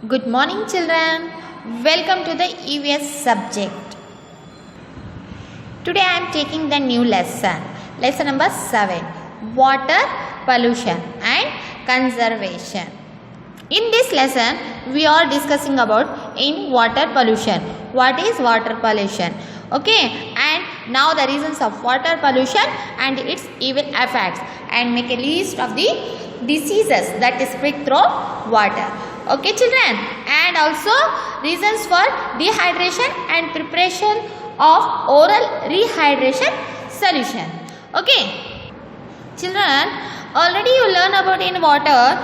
Good morning, children. Welcome to the EVS subject. Today I am taking the new lesson. Lesson number 7. Water pollution and conservation. In this lesson, we are discussing about in water pollution. What is water pollution? Okay, and now the reasons of water pollution and its evil effects, and make a list of the diseases that spread through water. Okay, children, and also reasons for dehydration and preparation of oral rehydration solution. Okay, children, already you learn about in water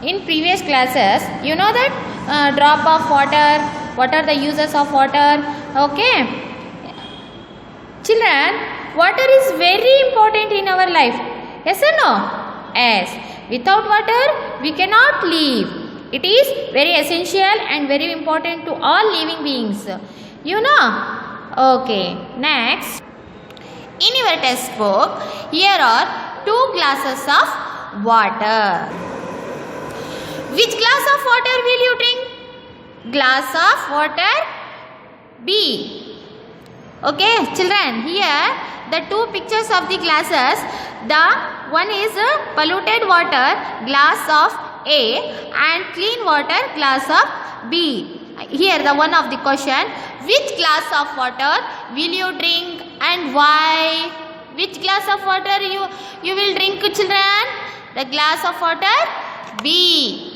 in previous classes. You know that drop of water, what are the uses of water. Okay, children, water is very important in our life. Yes or no? Yes. Without water, we cannot live. It is very essential and very important to all living beings. You know? Okay. Next. In your textbook, here are 2 glasses of water. Which glass of water will you drink? Glass of water B. Okay, children, here the 2 pictures of the glasses. The one is polluted water, glass of A, and clean water, glass of B. Here the one of the question, which glass of water will you drink and why? Which glass of water you will drink, children? The glass of water B.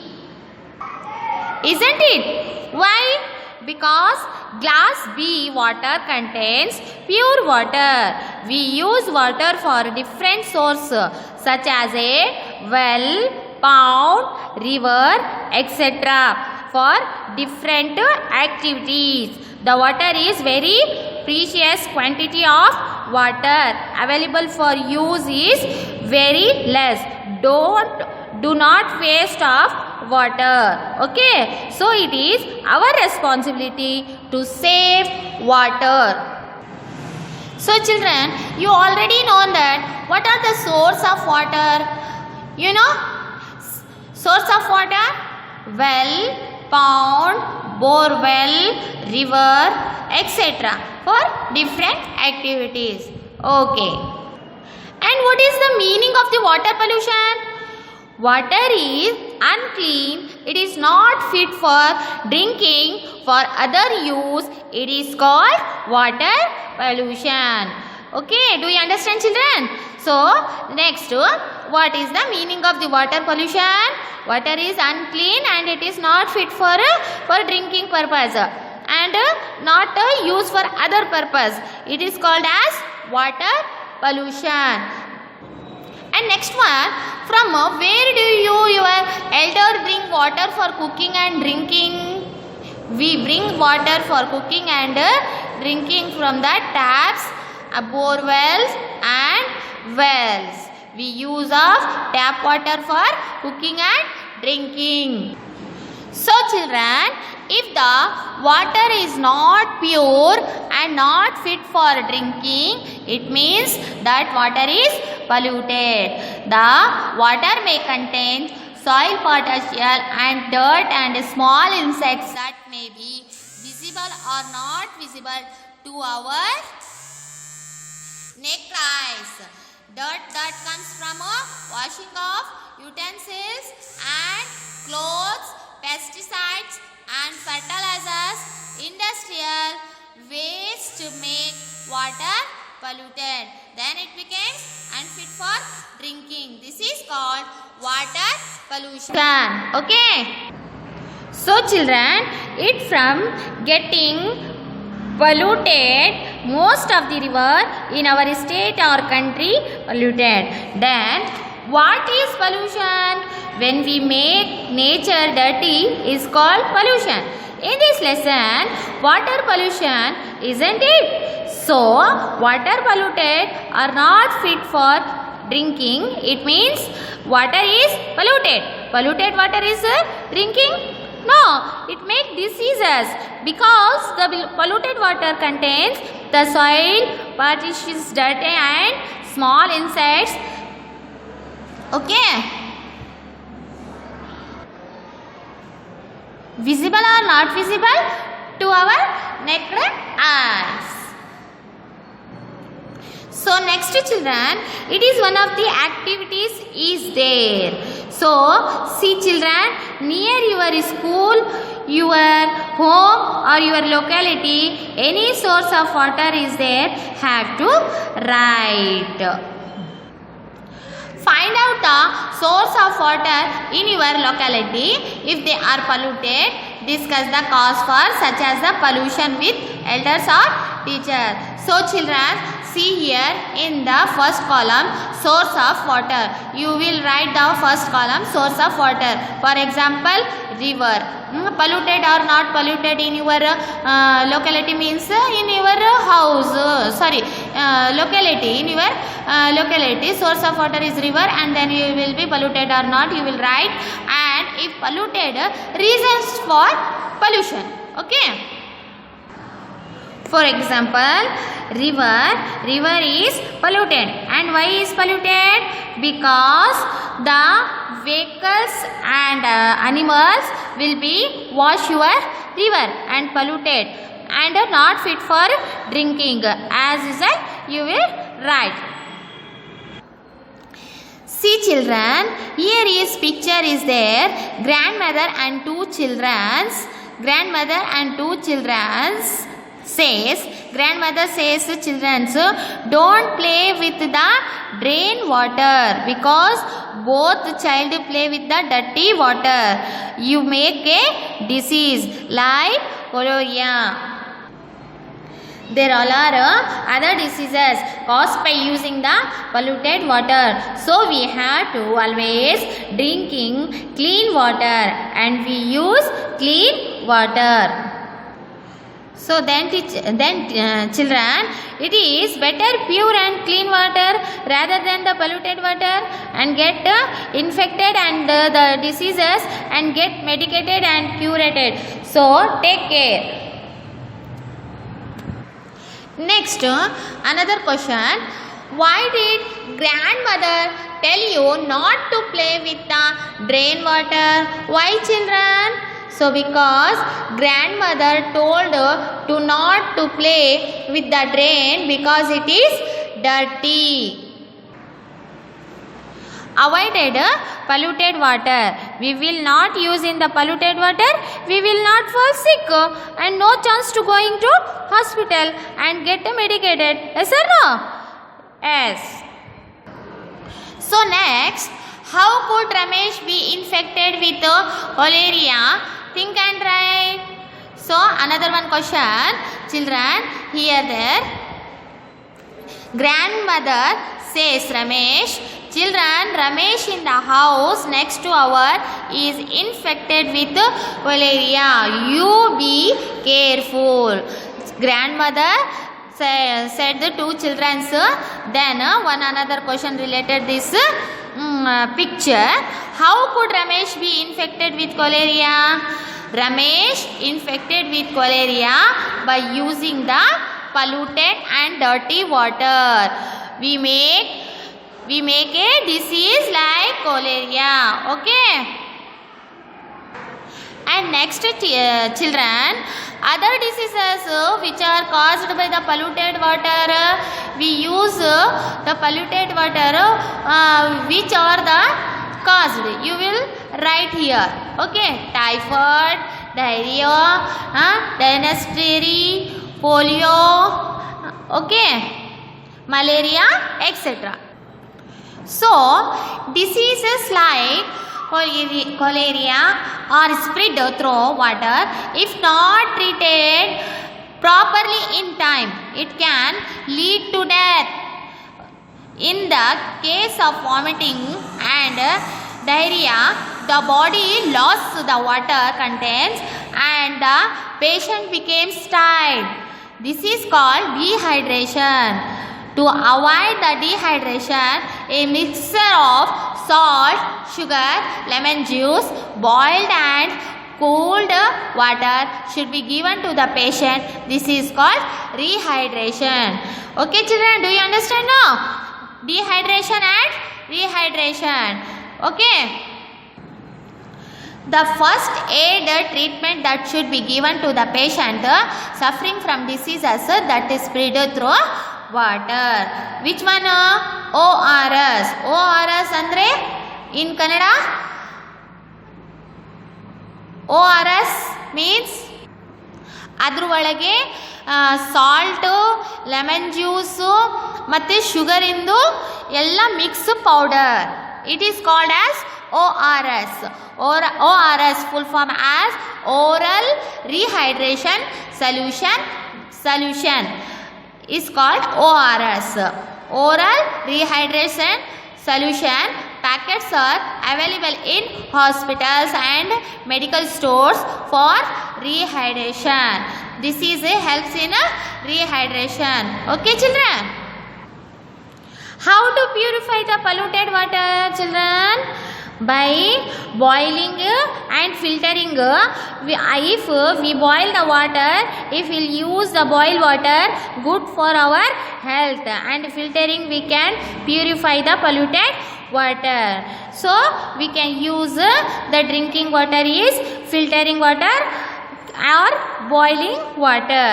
Isn't it? Why? Because glass B water contains pure water. We use water for different sources such as a well, pond, river, etc. for different activities. The water is very precious quantity of water available for use is very less. Do not waste of water. Okay, so it is our responsibility to save water. So children, you already know that what are the source of water? You know, source of water, well, pond, bore well, river, etc. for different activities. Okay. And what is the meaning of the water pollution? Water is unclean. It is not fit for drinking. For other use, it is called water pollution. Okay, do you understand, children? So, next, what is the meaning of the water pollution? Water is unclean and it is not fit for drinking purpose and not used for other purpose. It is called as water pollution. And next one, from where do your elder bring water for cooking and drinking? We bring water for cooking and drinking from the taps, bore wells and wells. We use of tap water for cooking and drinking. So children, if the water is not pure and not fit for drinking, it means that water is polluted. The water may contain soil potential and dirt and small insects that may be visible or not visible to our naked eyes. Dirt that comes from washing of utensils and clothes, pesticides and fertilizers, industrial waste to make water polluted. Then it becomes unfit for drinking. This is called water pollution. Okay. So children, it from getting polluted, most of the river in our state or country polluted. Then what is pollution? When we make nature dirty is called pollution. In this lesson, water pollution, isn't it? So, water polluted are not fit for drinking. It means water is polluted. Polluted water is drinking? No, it makes diseases because the polluted water contains the soil, particles, dirt and small insects. Okay. Visible or not visible to our naked eyes. So next children, it is one of the activities is there. So see children, near your school, your home or your locality, any source of water is there, have to write. Find out the source of water in your locality. If they are polluted, discuss the cause for such as the pollution with elders or teachers. So children, see here in the first column source of water. You will write the first column source of water. For example, river. Polluted or not polluted in your locality means in your house. Locality. In your locality, source of water is river, and then you will be polluted or not. You will write, and if polluted, reasons for pollution. Okay. For example, river is polluted. And why is polluted? Because the vehicles and animals will be wash your river and polluted and not fit for drinking. As usual, you will write. See children, here is picture is there. Grandmother and two children says, grandmother says to children, don't play with the drain water because both child play with the dirty water. You make a disease like cholera. There all are other diseases caused by using the polluted water. So we have to always drinking clean water, and we use clean water. So then children, it is better pure and clean water rather than the polluted water and get infected and the diseases and get medicated and curated. So take care. Next, another question. Why did grandmother tell you not to play with the drain water? Why children? So because grandmother told to not to play with the drain because it is dirty. Avoided polluted water. We will not use in the polluted water. We will not fall sick and no chance to going to hospital and get medicated. Yes or no? Yes. So next, how could Ramesh be infected with cholera? Think and write. So another one question. Children, here there. Grandmother says Ramesh. Children, Ramesh in the house next to our is infected with cholera. You be careful. Grandmother said the two children. Then one another question related this picture. How could Ramesh be infected with cholera? Ramesh infected with cholera by using the polluted and dirty water. We make a disease like cholera. Okay. And next children, other diseases which are caused by the polluted water, we use the polluted water which are the caused. You will write here. Okay. Typhoid, diarrhea, dysentery, polio, okay, malaria, etc. So diseases like cholera are spread through water. If not treated properly in time, it can lead to death. In the case of vomiting and diarrhea, the body lost the water contents and the patient became tired. This is called dehydration. To avoid the dehydration, a mixture of salt, sugar, lemon juice, boiled and cooled water should be given to the patient. This is called rehydration. Okay children, do you understand now? Dehydration and rehydration. Okay. The first aid treatment that should be given to the patient suffering from diseases that is spread through water. Which one? ORS. ORS andre in Kannada? ORS means ಅದ್ರ ಒಳಗೆ salt, lemon juice ಮತ್ತು ಶುಗರಿಂದು ಎಲ್ಲ mix powder. It is called as ORS. ORS full form as oral rehydration solution is called ORS. Oral rehydration solution packets are available in hospitals and medical stores for rehydration. This is helps in rehydration. Okay children? How to purify the polluted water children? By boiling and filtering. If we boil the water, if we use the boiled water, good for our health, and filtering we can purify the polluted water. So we can use the drinking water is filtering water or boiling water.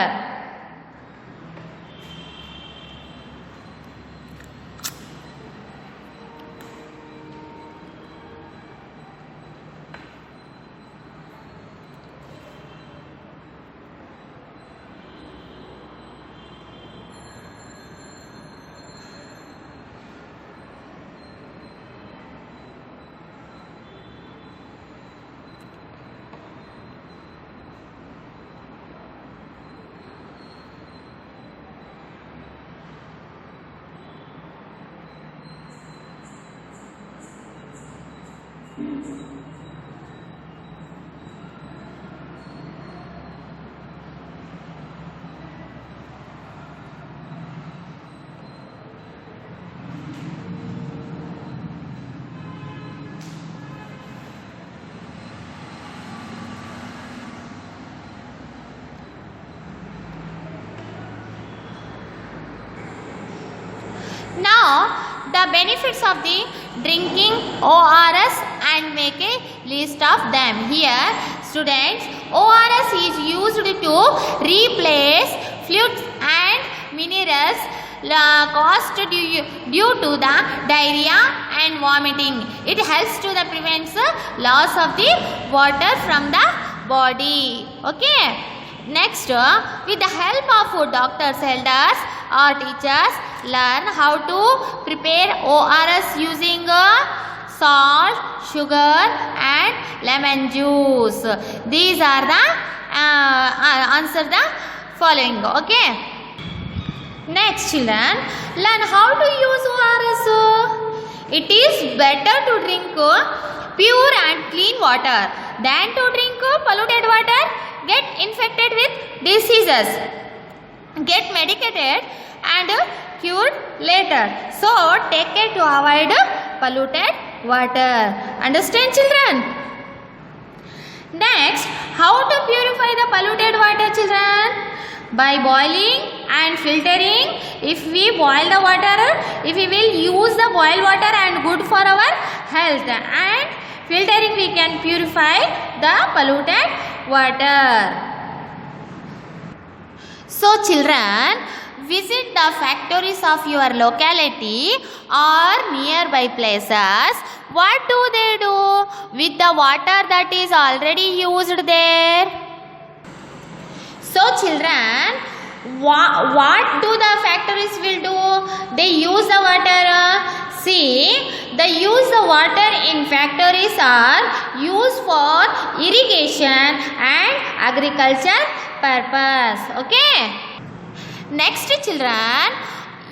Now the benefits of the drinking ORS and make a list of them. Here students, ORS is used to replace fluids and minerals caused due to the diarrhea and vomiting. It helps to the prevents loss of the water from the body. Okay. Next, with the help of doctors, elders or teachers, learn how to prepare ORS using salt, sugar and lemon juice. These are the answer the following. Okay. Next children, learn how to use ORS. It is better to drink pure and clean water than to drink polluted water, get infected with diseases, get medicated and cured later. So take care to avoid polluted water. Understand children? Next, how to purify the polluted water children? By boiling and filtering. If we boil the water, if we will use the boiled water and good for our health, and filtering we can purify the polluted water. So children, visit the factories of your locality or nearby places. What do they do with the water that is already used there? So children, what do the factories will do? They use the water. See, they use the water in factories are used for irrigation and agriculture purpose. Okay. Next children,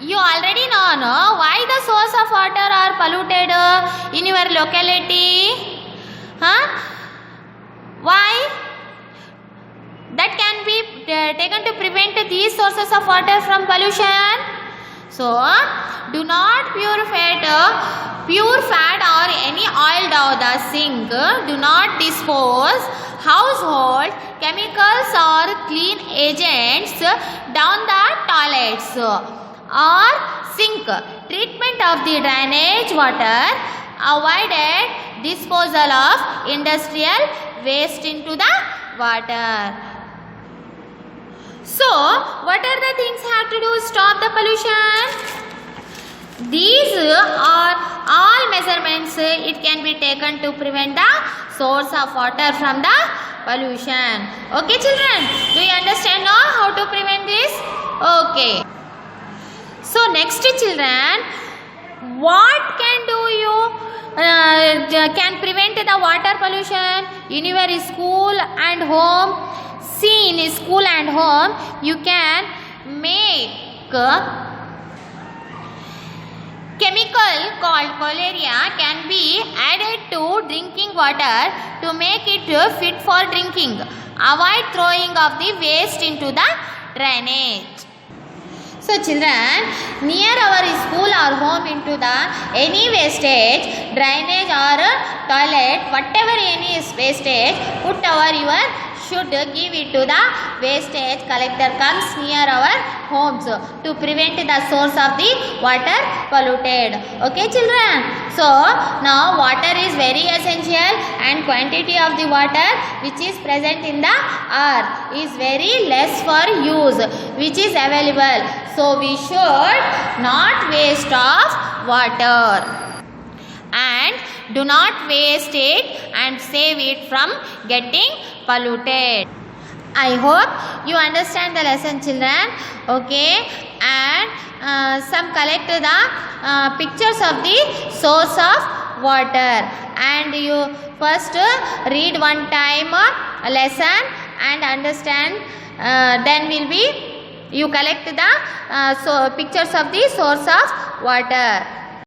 you already know why the source of water are polluted in your locality? Why? That can be taken to prevent these sources of water from pollution. So, do not pure fat or any oil down the sink. Do not dispose household chemicals or clean agents down the toilets or sink. Treatment of the drainage water avoided disposal of industrial waste into the water. So, what are the things have to do to stop the pollution? These are all measurements it can be taken to prevent the source of water from the pollution. Okay children, do you understand now how to prevent this? Okay. So next children, what can do you can prevent the water pollution in your school and home? See, in school and home you can make chemical called cholera can be added to drinking water to make it fit for drinking. Avoid throwing of the waste into the drainage. So children, near our school or home into the any wastage, drainage or toilet, whatever any wastage, put your should give it to the wastage collector comes near our homes to prevent the source of the water polluted. Okay children, so now water is very essential and quantity of the water which is present in the earth is very less for use which is available. So we should not waste of water and do not waste it and save it from getting polluted. I hope you understand the lesson children. Okay, and some collect the pictures of the source of water and you first read one time lesson and understand, then will be you collect the pictures of the source of water.